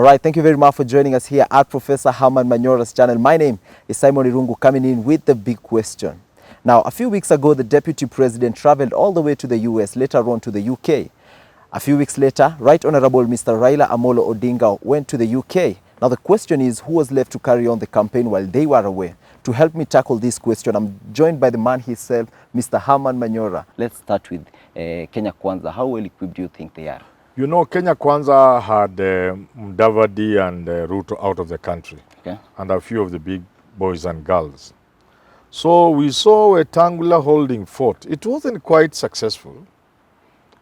right, thank you very much for joining us here at Professor Herman Manyora's channel. My name is Simon Irungu, coming in with the big question. Now, a few weeks ago, the Deputy President traveled all the way to the US, later on to the UK. A few weeks later, Right Honorable Mr. Raila Amolo Odinga went to the UK. Now, the question is, who was left to carry on the campaign while they were away? To help me tackle this question, I'm joined by the man himself, Mr. Herman Manyora. Let's start with Kenya Kwanza. How well equipped do you think they are? You know, Kenya Kwanza had Mudavadi and Ruto out of the country, Okay. and a few of the big boys and girls. So we saw a Tangula holding fort. It wasn't quite successful,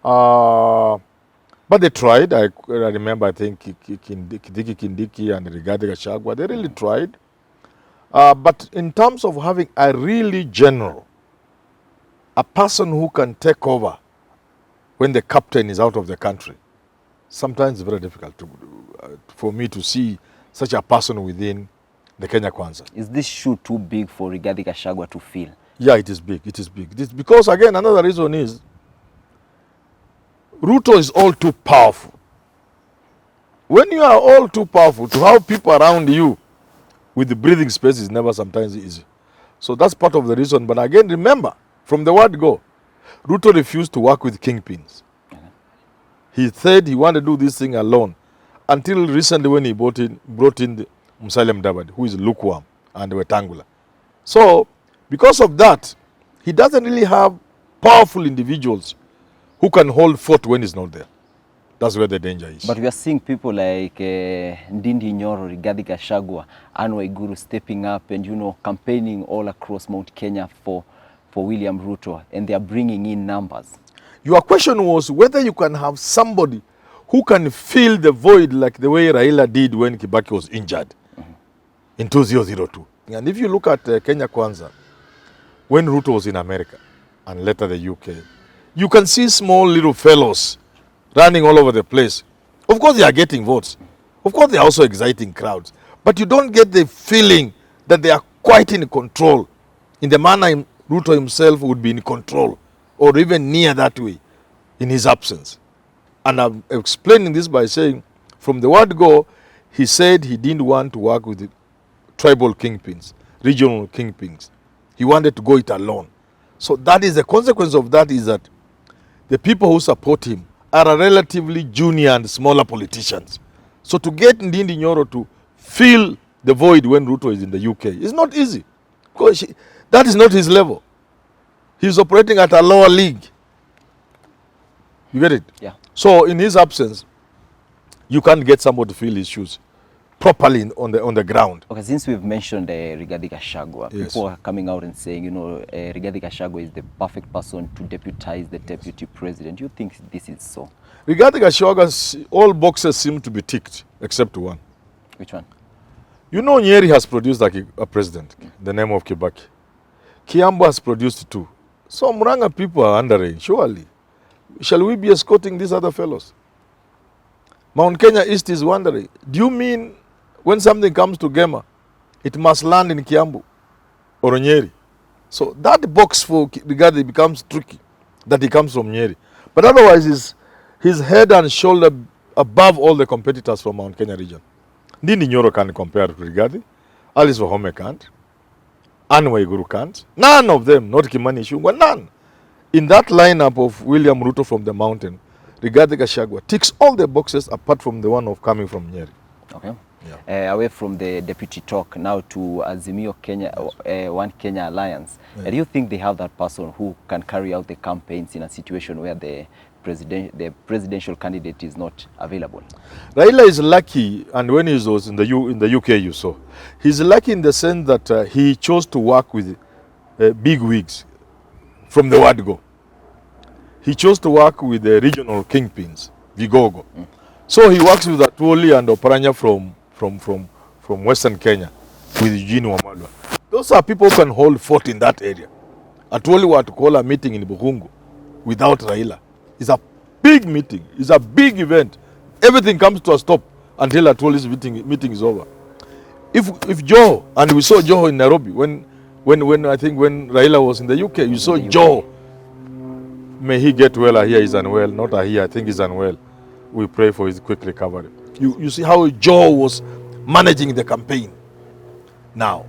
but they tried. I remember, I think, Kindiki and Rigathi Gachagua, they really tried. But in terms of having a really general, a person who can take over when the captain is out of the country, sometimes it's very difficult for me to see such a person within the Kenya Kwanza. Is this shoe too big for Rigathi Gachagua to fill? Yeah, it is big. It is big. It's because, again, another reason is Ruto is all too powerful. When you are all too powerful, to have people around you with the breathing space is never sometimes easy. So that's part of the reason. But again, remember, from the word go, Ruto refused to work with kingpins. He said he wanted to do this thing alone until recently when he brought in the Musalia Mudavadi, who is lukewarm and Wetangula. So because of that, he doesn't really have powerful individuals who can hold fort when he's not there. That's where the danger is. But we are seeing people like Ndindi Nyoro, Rigathi Gachagua, Anne Waiguru stepping up and, you know, campaigning all across Mount Kenya for William Ruto, and they are bringing in numbers. Your question was whether you can have somebody who can fill the void like the way Raila did when Kibaki was injured in 2002. And if you look at Kenya Kwanza, when Ruto was in America and later the UK, you can see small little fellows running all over the place. Of course, they are getting votes. Of course, they are also exciting crowds. But you don't get the feeling that they are quite in control in the manner Ruto himself would be in control, or even near that way in his absence. And I'm explaining this by saying, from the word go, he said he didn't want to work with the tribal kingpins, regional kingpins. He wanted to go it alone. So that is the consequence of that, is that the people who support him are relatively junior and smaller politicians. So to get Ndindi Nyoro to fill the void when Ruto is in the UK is not easy, because that is not his level. He's operating at a lower league. You get it? Yeah. So in his absence, you can't get somebody to fill his shoes properly on the ground. Okay, since we've mentioned Rigathi Gachagua, Yes. people are coming out and saying, you know, Rigathi Gachagua is the perfect person to deputize the deputy president. Do you think this is so? Rigathi Gachagua, all boxes seem to be ticked except one. Which one? You know, Nyeri has produced a president, the name of Kibaki. Kiambu has produced two. So Muranga people are underage, surely. Shall we be escorting these other fellows? Mount Kenya East is wondering, do you mean when something comes to Gema, it must land in Kiambu or Nyeri? So that box for Rigathi becomes tricky, that he comes from Nyeri. But otherwise, he's head and shoulder above all the competitors from Mount Kenya region. Ndindi Nyoro can compare to Rigathi. Alice Wahome can't. Anne Waiguru can't. None of them, not Kimani Ichung'wah, none. In that lineup of William Ruto from the mountain, Rigathi Gachagua ticks all the boxes apart from the one of coming from Nyeri. Okay. Yeah. Away from the deputy talk, now to Azimio Kenya, One Kenya Alliance. Yeah. Do you think they have that person who can carry out the campaigns in a situation where the presidential candidate is not available? Raila is lucky, and when he was in the UK, you saw, he's lucky in the sense that he chose to work with big wigs from the word go. He chose to work with the regional kingpins, Vigogo. So he works with Atwoli and Oparanya from Western Kenya with Eugene Wamalwa. Those are people who can hold fort in that area. Atwoli were to call a meeting in Bukungu without Raila. It's a big meeting. It's a big event. Everything comes to a stop until Atwoli's meeting is over. If Joe, and we saw Joe in Nairobi when I think when Raila was in the UK, you saw Joe. May he get well. I hear he's unwell. Not I hear. I think he's unwell. We pray for his quick recovery. You see how Joe was managing the campaign. Now,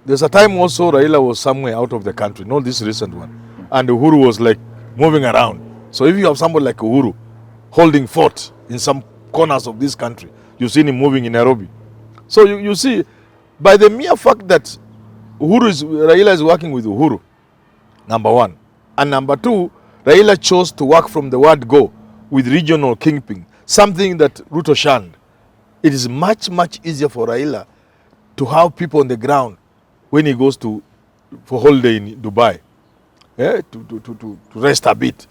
there's a time also Raila was somewhere out of the country, not this recent one. And Uhuru was like moving around. So if you have somebody like Uhuru holding fort in some corners of this country, you've seen him moving in Nairobi. So you see, by the mere fact that Raila is working with Uhuru, number one. And number two, Raila chose to work from the word go with regional kingpin, something that Ruto shunned. It is much, much easier for Raila to have people on the ground when he goes for holiday in Dubai, to rest a bit.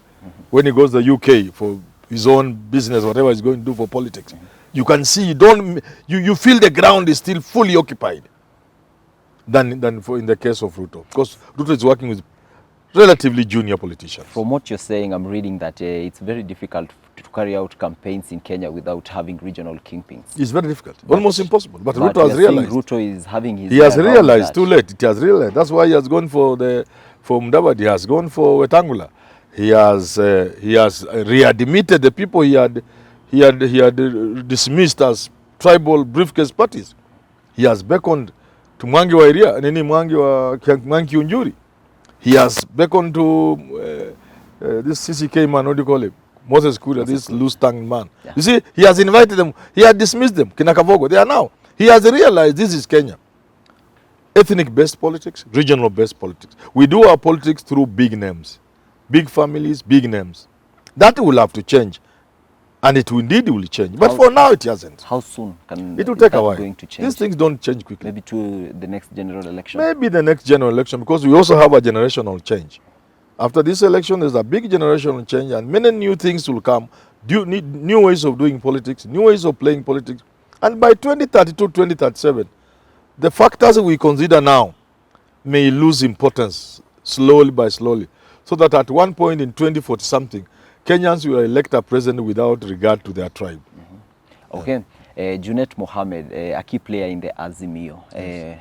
When he goes to the UK for his own business, whatever he's going to do for politics. You can see, you feel the ground is still fully occupied than in the case of Ruto. Because Ruto is working with relatively junior politicians. From what you're saying, I'm reading that it's very difficult to carry out campaigns in Kenya without having regional kingpins. It's very difficult, almost impossible. But Ruto has realized. Ruto is having his. He has realized too late. It has realized. That's why he has gone for Mudavadi. He has gone for Wetangula. He has readmitted the people he had dismissed as tribal briefcase parties. He has beckoned to Mwangi wa Iria, Mwangi Unjuri. He has beckoned to this CCK man, what do you call him? Moses Kuria, this loose-tongued man. Yeah. You see, he has invited them. He had dismissed them. Kinakavogo, they are now. He has realized this is Kenya. Ethnic-based politics, regional-based politics. We do our politics through big names. Big families, big names. That will have to change. And it will change. But for now, it hasn't. How soon can it will take a while. Going to change? These things don't change quickly. Maybe to the next general election? Maybe the next general election, because we also have a generational change. After this election, there's a big generational change, and many new things will come. New ways of doing politics, new ways of playing politics. And by 2032, 2037, the factors we consider now may lose importance slowly by slowly. So that at one point in 2040-something, Kenyans will elect a president without regard to their tribe. Okay. Junet Mohammed, a key player in the Azimio. Yes.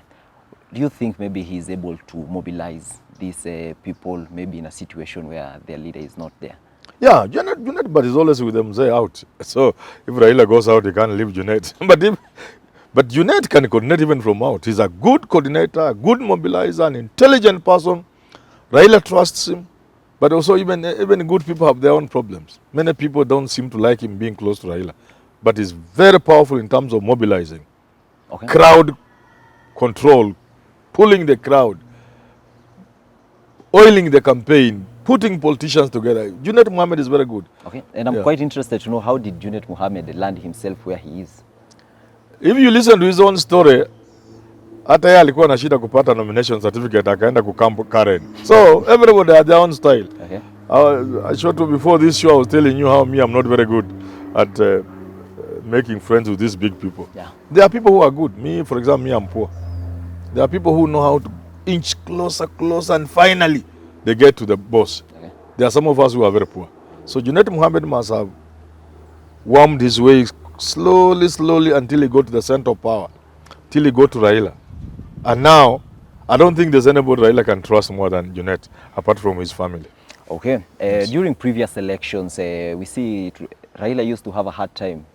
Do you think maybe he's able to mobilize these people maybe in a situation where their leader is not there? Yeah, Junet, but he's always with them, say out. So if Raila goes out, he can't leave Junet. But Junet can coordinate even from out. He's a good coordinator, a good mobilizer, an intelligent person. Raila trusts him. But also even good people have their own problems. Many people don't seem to like him being close to Raila. But he's very powerful in terms of mobilizing. Okay. Crowd control, pulling the crowd, oiling the campaign, putting politicians together. Junet Mohammed is very good. Okay, and I'm quite interested to know, how did Junet Mohammed land himself where he is? If you listen to his own story, hata yeye alikuwa na shida kupata nomination certificate, akaenda kukamp Karen. So everybody has their own style. Okay. I showed you before this show, I was telling you how I'm not very good at making friends with these big people. Yeah. There are people who are good. Me, for example, I'm poor. There are people who know how to inch closer, and finally they get to the boss. Okay. There are some of us who are very poor. So Junet Mohammed must have wormed his way slowly until he got to the center of power, till he got to Raila. And now, I don't think there's anybody Raila can trust more than Junet, apart from his family. Okay. Yes. During previous elections, we see Raila used to have a hard time,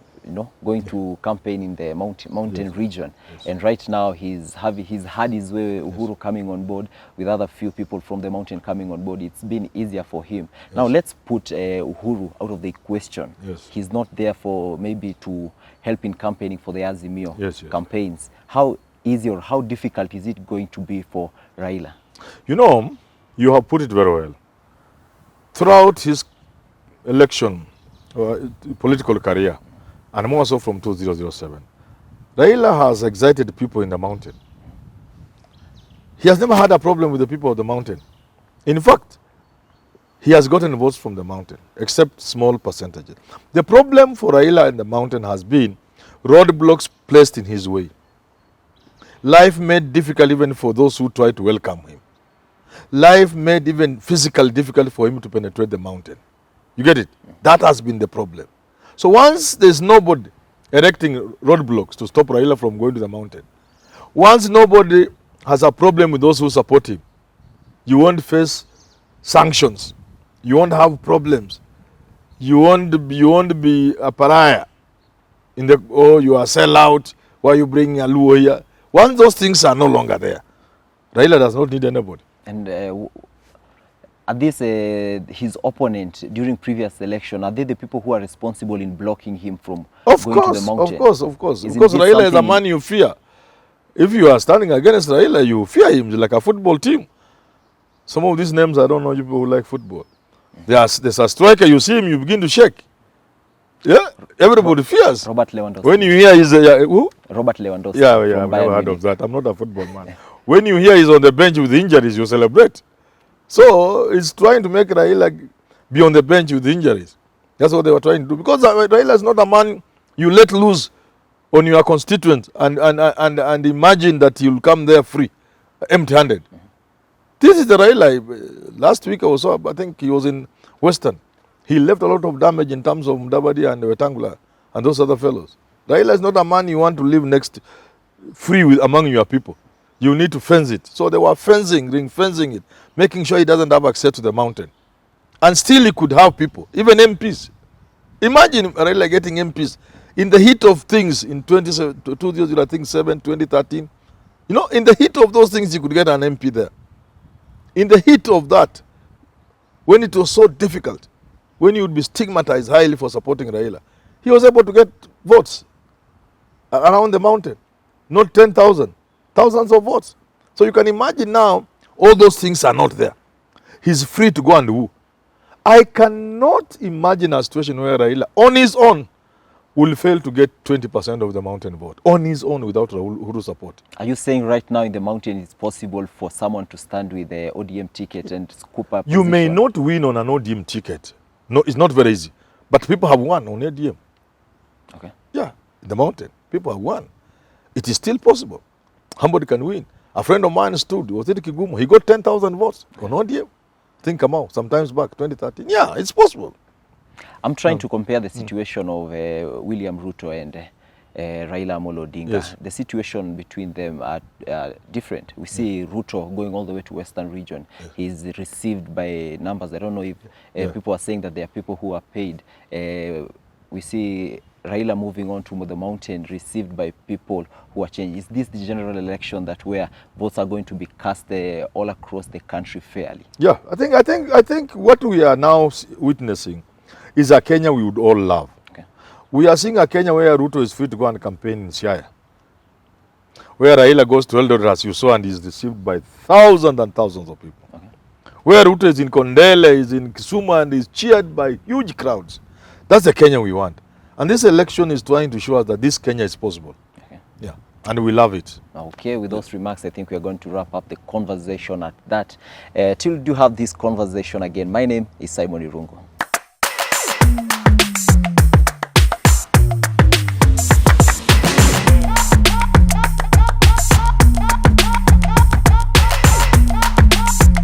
going to campaign in the mountain region. Yes. And right now, he's had his way, Uhuru coming on board, with other few people from the mountain coming on board. It's been easier for him. Yes. Now, let's put Uhuru out of the question. Yes. He's not there for maybe to help in campaigning for the Azimio campaigns. How easy or how difficult is it going to be for Raila? You have put it very well. Throughout his election, political career, and more so from 2007, Raila has excited people in the mountain. He has never had a problem with the people of the mountain. In fact, he has gotten votes from the mountain, except small percentages. The problem for Raila in the mountain has been roadblocks placed in his way. Life made difficult even for those who try to welcome him. Life made even physically difficult for him to penetrate the mountain. You get it? That has been the problem. So once there's nobody erecting roadblocks to stop Raila from going to the mountain, once nobody has a problem with those who support him, you won't face sanctions. You won't have problems. You won't be a pariah. oh, you are sell out, why you bring a Luo here? Once those things are no longer there, Raila does not need anybody. And are these his opponent during previous election? Are they the people who are responsible in blocking him from going to the mountain? Of course. Because Raila is a man you fear. If you are standing against Raila, you fear him like a football team. Some of these names, I don't know people who like football. There's a striker, you see him, you begin to shake. Yeah, everybody fears. Robert Lewandowski. When you hear he's who? Robert Lewandowski. Yeah, I've never heard of that. I'm not a football man. When you hear he's on the bench with injuries, you celebrate. So it's trying to make Raila be on the bench with injuries. That's what they were trying to do. Because Raila is not a man you let loose on your constituents and imagine that you'll come there free, empty-handed. This is the Raila. Last week I think he was in Western. He left a lot of damage in terms of Mudavadi and Wetangula and those other fellows. Raila is not a man you want to live next free with among your people. You need to fence it. So they were ring fencing it, making sure he doesn't have access to the mountain. And still he could have people, even MPs. Imagine Raila getting MPs in the heat of things in 2013. You know, in the heat of those things, you could get an MP there. In the heat of that, when it was so difficult, when you would be stigmatized highly for supporting Raila, he was able to get votes around the mountain. Not 10,000, thousands of votes. So you can imagine now, all those things are not there. He's free to go and woo. I cannot imagine a situation where Raila, on his own, will fail to get 20% of the mountain vote. On his own, without Uhuru support. Are you saying right now in the mountain it's possible for someone to stand with the ODM ticket and scoop up You position? may not win on an ODM ticket. No, it's not very easy. But people have won on ODM. Okay. Yeah, in the mountain, people have won. It is still possible. Somebody can win. A friend of mine stood, was it Kigumo? He got 10,000 votes on ODM. Think about sometimes back, 2013. Yeah, it's possible. I'm trying to compare the situation of William Ruto and Raila Amolo Odinga. Yes. The situation between them are different. We see Ruto going all the way to Western region. Yes. He's received by numbers. I don't know if people are saying that there are people who are paid. We see Raila moving on to the mountain, received by people who are changed. Is this the general election that where votes are going to be cast all across the country fairly? Yeah, I think what we are now witnessing is a Kenya we would all love. Okay. We are seeing a Kenya where Ruto is free to go and campaign in Siaya, where Raila goes to Eldoret, as you saw, and is received by thousands and thousands of people. Okay. Where Ruto is in Kondele, is in Kisumu, and is cheered by huge crowds. That's the Kenya we want. And this election is trying to show us that this Kenya is possible. Okay. Yeah, and we love it. Okay, with those remarks, I think we are going to wrap up the conversation at that. Till you have this conversation again, my name is Simon Irungu.